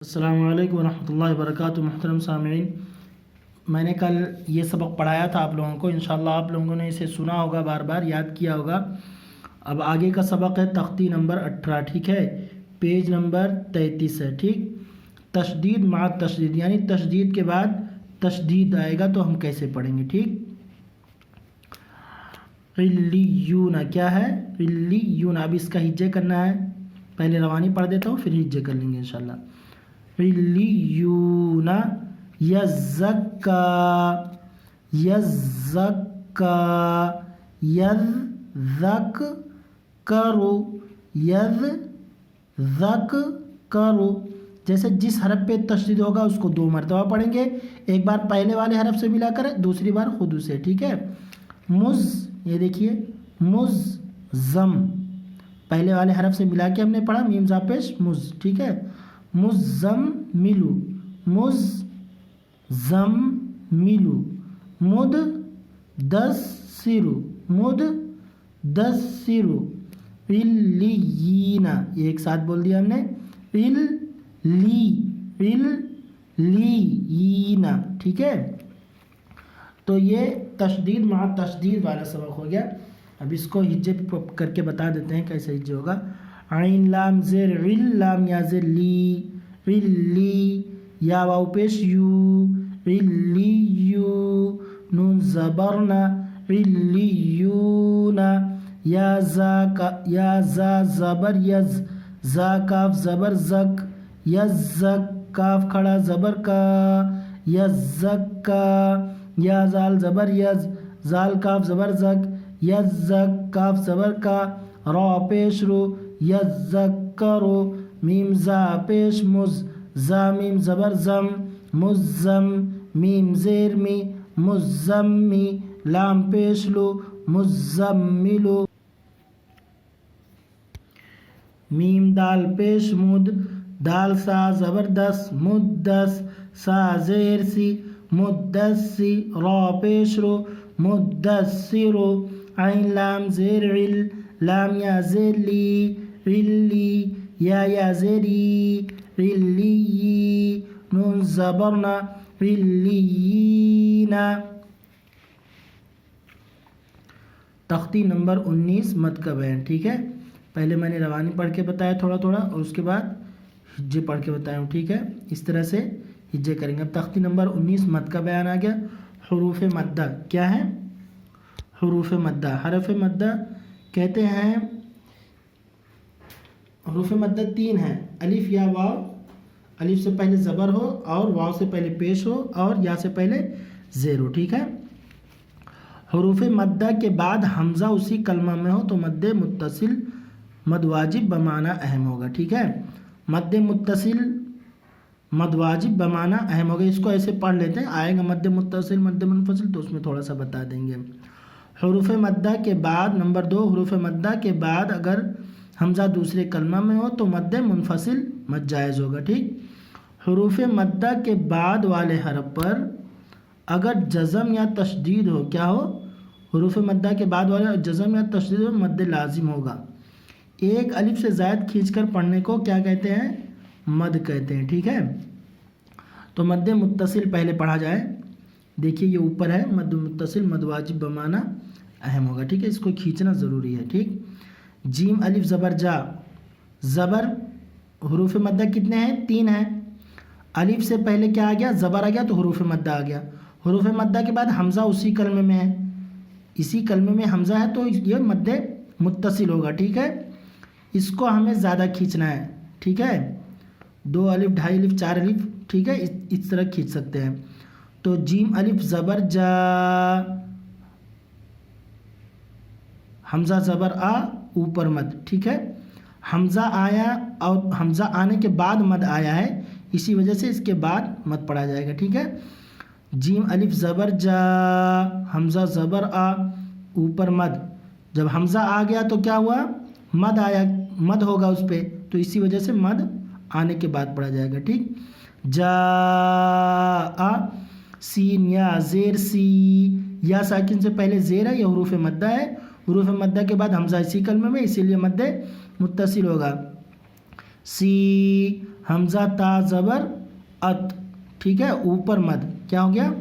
अस्सलामु अलैकुम वरहमतुल्लाहि वबरकातुहू। मुहतरम सामईन, मैंने कल ये सबक पढ़ाया था आप लोगों को। इंशाअल्लाह आप लोगों ने इसे सुना होगा, बार बार याद किया होगा। अब आगे का सबक है तख्ती नंबर 18, ठीक है, पेज नंबर 33 है। ठीक, तशदीद मा तशदीद, यानी तशदीद के बाद तशदीद आएगा तो हम कैसे पढ़ेंगे। ठीक, इल्लियूना क्या है, इल्लियूना। अब इसका हिज्जे करना है, पहले रवानी पढ़ देता हूँ फिर हिज्जे कर लेंगे इंशाअल्लाह। इल्लियूना यज़क्का, यज़क्का, यज़क्करु, यज़क्करु। जैसे जिस हरफ पे तशदीद होगा उसको 2 मरतबा पढ़ेंगे, एक बार पहले वाले हरफ से मिलाकर, दूसरी बार खुद से। ठीक है, मुज़, ये देखिए मुज़्ज़म, पहले वाले हरफ से मिला के हमने पढ़ा, मीम ज़ा पेश मुज़। ठीक है, मुज़्ज़म्मिलु, मुज़्ज़म्मिलु, मुद्दस्सिरु, मुद्दस्सिरु, इल्लियीना, ये एक साथ बोल दिया हमने, इल्लियीना। ठीक है, तो ये तशदीद मा तशदीद वाला सबक हो गया। अब इसको हिज्जे करके बता देते हैं कैसे हिज्जे होगा। आइन लाम ज़ेर इल, लाम या ज़ेर ली, इल्ली, या वाव पेश यू, इल्लियू, नून ज़बरना, इल्लियूना, या जा ज़बर यज़, जा काफ ज़बर ज़क, यज़्ज़क, काफ खड़ा ज़बर का, यज़्ज़क्का, या जाल ज़बर यज़, जाल काफ ज़बर ज़क, यज़्ज़क, काफ ज़बर का, रा पेश रो, यज़्ज़क्करो, मीम ज़ा पेश मुज़, ज़ा मीम ज़बर ज़म, मुज़्ज़म, मीम ज़ेर मी, मुज़्ज़म्मी, लाम पेश लो, मुज़्ज़म्मिलो, मीम दाल पेश मुद, दाल सा ज़बरदस्त, मुद्दस, सा ज़ेर सी, मुद्दस्सी, रा पेश रो, मुद्दस्सिरो, आइन लाम ज़ेर इल, लाम या ज़ेर ली, इल्ली, या ज़ेरी, इल्लियी, नून ज़बरना, इल्लियीना। तख्ती नंबर 19 मद का बयान। ठीक है, पहले मैंने रवानी पढ़ के बताया थोड़ा थोड़ा, और उसके बाद हिज्जे पढ़ के बताया हूँ। ठीक है, इस तरह से हिज्जे करेंगे। अब तख्ती नंबर 19 मद का बयान आ गया। हुरूफ मद्दा क्या है, हुरूफ मद्दा, हरफ मद्दा कहते हैं। हुरूफ मद्दा 3 हैं, अलिफ या वाव, अलिफ से पहले ज़बर हो और वाव से पहले पेश हो और या से पहले ज़ेर हो। ठीक है, हुरूफ मद्दा के बाद हमज़ा उसी कलमा में हो तो मद्द मुत्तसिल मद वाजिब बमाना अहम होगा। ठीक है, मद्द मुत्तसिल मद वाजिब बमाना अहम होगा। इसको ऐसे पढ़ लेते हैं, आएगा मद्द मुत्तसिल मद्द मुनफसिल तो उसमें थोड़ा सा बता देंगे। हुरूफ मद्दा के बाद, नंबर 2, हुरूफ मद्दा के बाद अगर हमज़ा दूसरे कलमा में हो तो मद्द मुनफसिल मद जायज़ होगा। ठीक, हुरूफ मद्दा के बाद वाले हरफ पर अगर जज़म या तशदीद हो, क्या हो, हुरूफ मद्दा के बाद वाले जज़म या तशदीद हो, मद्द लाजिम होगा। एक अलिफ से ज़ायद खींचकर पढ़ने को क्या कहते हैं, मद कहते हैं। ठीक है, तो मद्द मुत्तसिल पहले पढ़ा जाए। देखिए ये ऊपर है, मद्द मुत्तसिल मद वाजिब बमाना अहम होगा। ठीक है, इसको खींचना ज़रूरी है। ठीक, जीम अलिफ ज़बर जा, ज़बर हुरूफ मद्दा कितने हैं, 3 हैं। अलिफ से पहले क्या आ गया, ज़बर आ गया तो हुरूफ मद्दा आ गया। हुरूफ मद्दा के बाद हमज़ा उसी कलमे में है, इसी कलमे में हमज़ा है तो ये मद्द मुत्तसिल होगा। ठीक है, इसको हमें ज़्यादा खींचना है। ठीक है, 2 अलिफ, 2.5 अलिफ, 4 अलिफ, ठीक है, इस तरह खींच सकते हैं। तो जीम अलिफ ज़बर जा, हमज़ा ज़बर आ, ऊपर मद। ठीक है, हमज़ा आया और हमज़ा आने के बाद मद आया है, इसी वजह से इसके बाद मद पढ़ा जाएगा। ठीक है, जीम अलिफ ज़बर जा, हमज़ा ज़बर आ, ऊपर मद। जब हमज़ा आ गया तो क्या हुआ, मद आया, मद होगा उस पर, तो इसी वजह से मद आने के बाद पढ़ा जाएगा। ठीक, जा आ, सीन या ज़ेर सी, या साकिन से पहले ज़ेर है, यह हुरूफ मद्दा है। हुरूफ मद्दा के बाद हमज़ा इसी कलमे में, इसीलिए मद्द मुत्तसिल होगा। सी, हमज़ा ता ज़बर अत, ठीक है, ऊपर मद, क्या हो गया,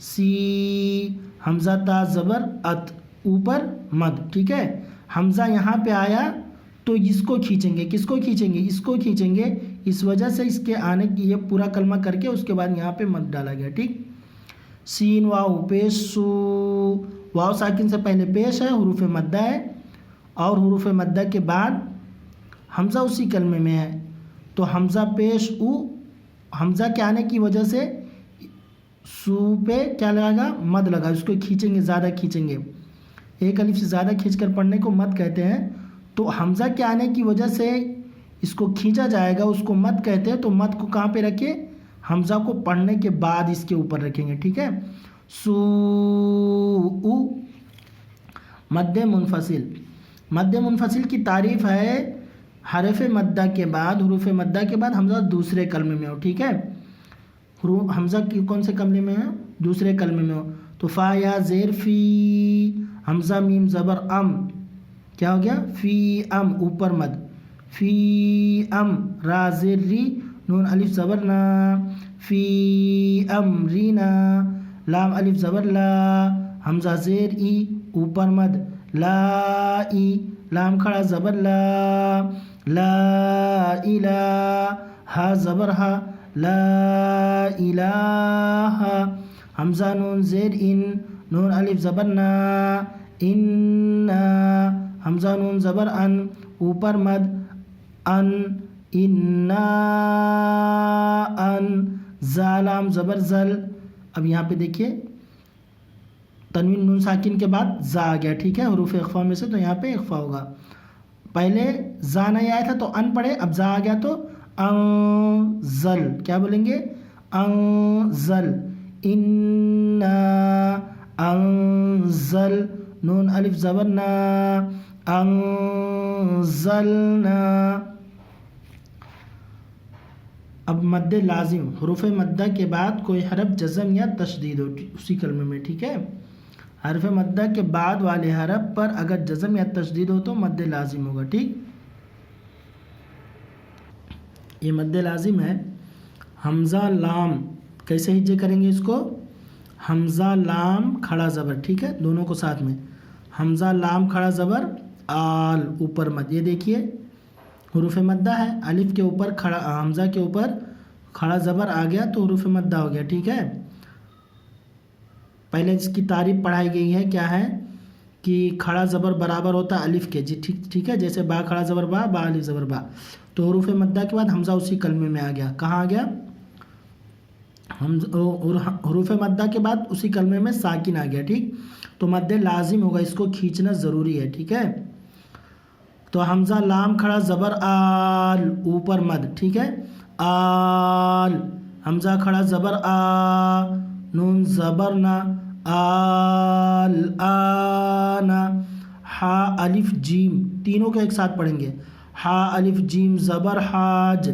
सी, हमज़ा ता ज़बर अत, ऊपर मद, ठीक है। हमज़ा यहाँ पे आया तो इसको खींचेंगे, किसको खींचेंगे, इसको खींचेंगे, इस वजह से इसके आने की ये पूरा कलमा करके उसके बाद यहाँ पे मद डाला गया, ठीक। सीन वाव पेश सू, वाव साकिन से पहले पेश है, हुरूफ मद्दा है, और हुरूफ मद्दा के बाद हमज़ा उसी कलमे में है, तो हमज़ा पेश उ, हमज़ा के आने की वजह से सू पे क्या लगाएगा, मद लगा, उसको खींचेंगे, ज़्यादा खींचेंगे, एक अलिफ से ज़्यादा खींचकर पढ़ने को मद कहते हैं। तो हमज़ा के आने की वजह से इसको खींचा जाएगा, उसको मद कहते हैं। तो मद को कहाँ पे रखिए, हमज़ा को पढ़ने के बाद इसके ऊपर रखेंगे, ठीक है। सू उ, मद्दे मुनफसिल, मद्दे मुनफसिल की तारीफ़ है हरफ मद्दा के बाद, हुरूफ मद्दा के बाद हमज़ा दूसरे कलमे में हो, ठीक है। हमज़ा की कौन से कलमे में है, दूसरे कलमे में हो। तो फ़ा या ज़ेर फ़ी, हमज़ा मीम ज़बर अम, क्या हो गया, फ़ी अम, ऊपर मद, फ़ी अम, रा ज़ेर री, नून अलिफ ज़बर ना, फ़ी अम रीना, लाम अलिफ ज़बर ला, हमज़ा ज़ेर ई, ऊपर मद, ला ई, लाम खड़ा ज़बर ला, ला इला, हा ज़बर हा, ला इलाहा, हमज़ा नून ज़ेर इन, नून अलिफ ज़बर ना, इन्ना, हमज़ा नून ज़बर अन, ऊपर मद, अन, इन्ना अन, ज़ालाम ज़बर ज़ल। अब यहाँ पे देखिए तनवीन नून साकिन के बाद ज़ा आ गया, ठीक है, हुरूफ इख्फा में से, तो यहाँ पे इख्फा होगा। पहले ज़ा नहीं आया था तो अन पढ़े, अब ज़ा आ गया तो अंज़ल, क्या बोलेंगे, अंज़ल, इन्ना अंज़ल, नून अलिफ ज़बर ना, अंज़लना। अब मद्दे लाजिम, हुरूफ मद्दा के बाद कोई हरफ जज़म या तशदीद हो उसी कलमे में, ठीक है। हरफ मद्दा के बाद वाले हरफ पर अगर जज़म या तशदीद हो तो मद्दे लाजिम होगा, ठीक। ये मद्दे लाजिम है। हमज़ा लाम, कैसे हिज्जे करेंगे इसको, हमज़ा लाम खड़ा ज़बर, ठीक है, दोनों को साथ में, हमज़ा लाम खड़ा ज़बर आल, ऊपर मद, ये देखिए हुरूफ मद्दा है, अलिफ के ऊपर खड़ा, हमज़ा के ऊपर खड़ा ज़बर आ गया तो हुरूफ मद्दा हो गया, ठीक है। पहले इसकी तारीफ़ पढ़ाई गई है, क्या है कि खड़ा ज़बर बराबर होता है अलिफ के, जी ठीक है, जैसे बा खड़ा ज़बर बा, बा अलिफ ज़बर बा, तो हुरूफ मद्दा के बाद हमज़ा उसी कलमे में आ गया, कहाँ आ गया, हम हुरूफ मद्दा के बाद उसी कलमे में साकिन आ गया, ठीक। तो मद्दे लाजिम होगा, इसको खींचना ज़रूरी है, ठीक है। तो हमज़ा लाम खड़ा ज़बर आल, ऊपर मद, ठीक है, आल, हमज़ा खड़ा ज़बर आ, नून ज़बर ना, आल आना, हा अलिफ जीम, तीनों को एक साथ पढ़ेंगे, हा अलिफ जीम ज़बर हाज,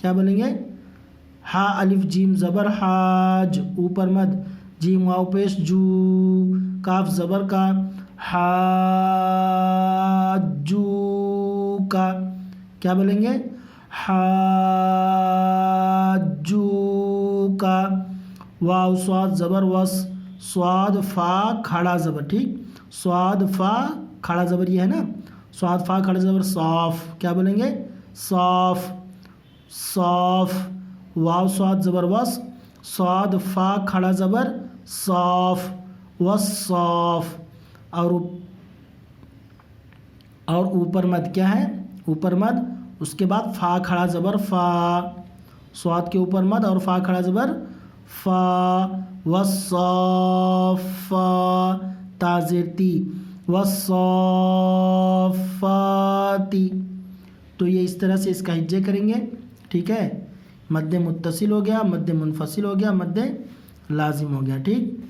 क्या बोलेंगे, हा अलिफ जीम ज़बर हाज, ऊपर मद, जीम वाव पेश जू, काफ ज़बर का, हाजू का, क्या बोलेंगे, हाजू का, वाव स्वाद ज़बर वस, स्वाद फ़ा खड़ा ज़बर, ठीक, स्वाद फ़ा खड़ा ज़बर ये है ना, स्वाद फ़ा खड़ा ज़बर सौफ, क्या बोलेंगे, सौफ, सौफ, वाव स्वाद ज़बर वस, स्वाद फ़ा खड़ा ज़बर सौफ, वस्सौफ, और ऊपर मद क्या है, ऊपर मद, उसके बाद फ़ा खड़ा ज़बर फ़ा, स्वाद के ऊपर मद और फ़ा खड़ा ज़बर फ़ा, वस्सौफ़ा, ताज़ेर ती, वस्सौफ़ाती। तो ये इस तरह से इसका हिज्जे करेंगे, ठीक है। मद्दे मुत्तसिल हो गया, मद्दे मुनफसिल हो गया, मद्दे लाजिम हो गया, ठीक।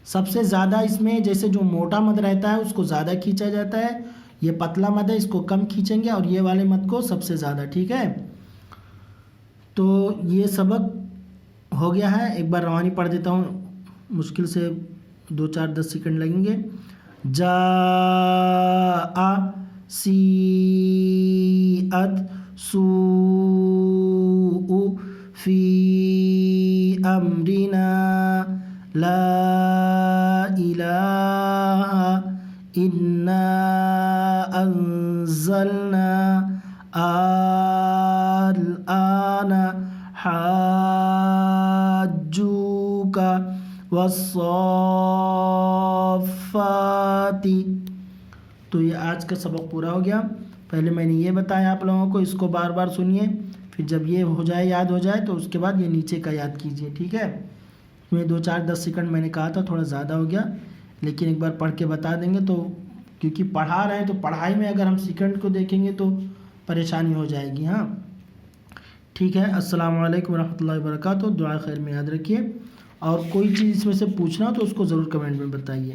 सबसे ज़्यादा इसमें जैसे जो मोटा मद रहता है उसको ज़्यादा खींचा जाता है, ये पतला मद है इसको कम खींचेंगे, और ये वाले मद को सबसे ज़्यादा, ठीक है। तो ये सबक हो गया है, एक बार रवानी पढ़ देता हूँ, मुश्किल से 2-4-10 सेकंड लगेंगे। जा आ सी अत सू فی امرنا لا الہ انا انزلنا الآن حاجوک والصافات. تو یہ آج کا سبق پورا ہو گیا. پہلے میں نے یہ بتایا آپ لوگوں کو, اس کو بار بار سنیے, پھر جب یہ ہو جائے, یاد ہو جائے, تو اس کے بعد یہ نیچے کا یاد کیجئے, ٹھیک ہے. میں 2-4-10 سیکنڈ میں نے کہا تھا, تھوڑا زیادہ ہو گیا, لیکن ایک بار پڑھ کے بتا دیں گے تو, کیونکہ پڑھا رہے ہیں تو پڑھائی میں اگر ہم سیکنڈ کو دیکھیں گے تو پریشانی ہو جائے گی. ہاں ٹھیک ہے. السلام علیکم ورحمۃ اللہ وبرکاتہ. دعا خیر میں یاد رکھیے, اور کوئی چیز اس میں سے پوچھنا تو اس کو ضرور کمنٹ میں بتائیے.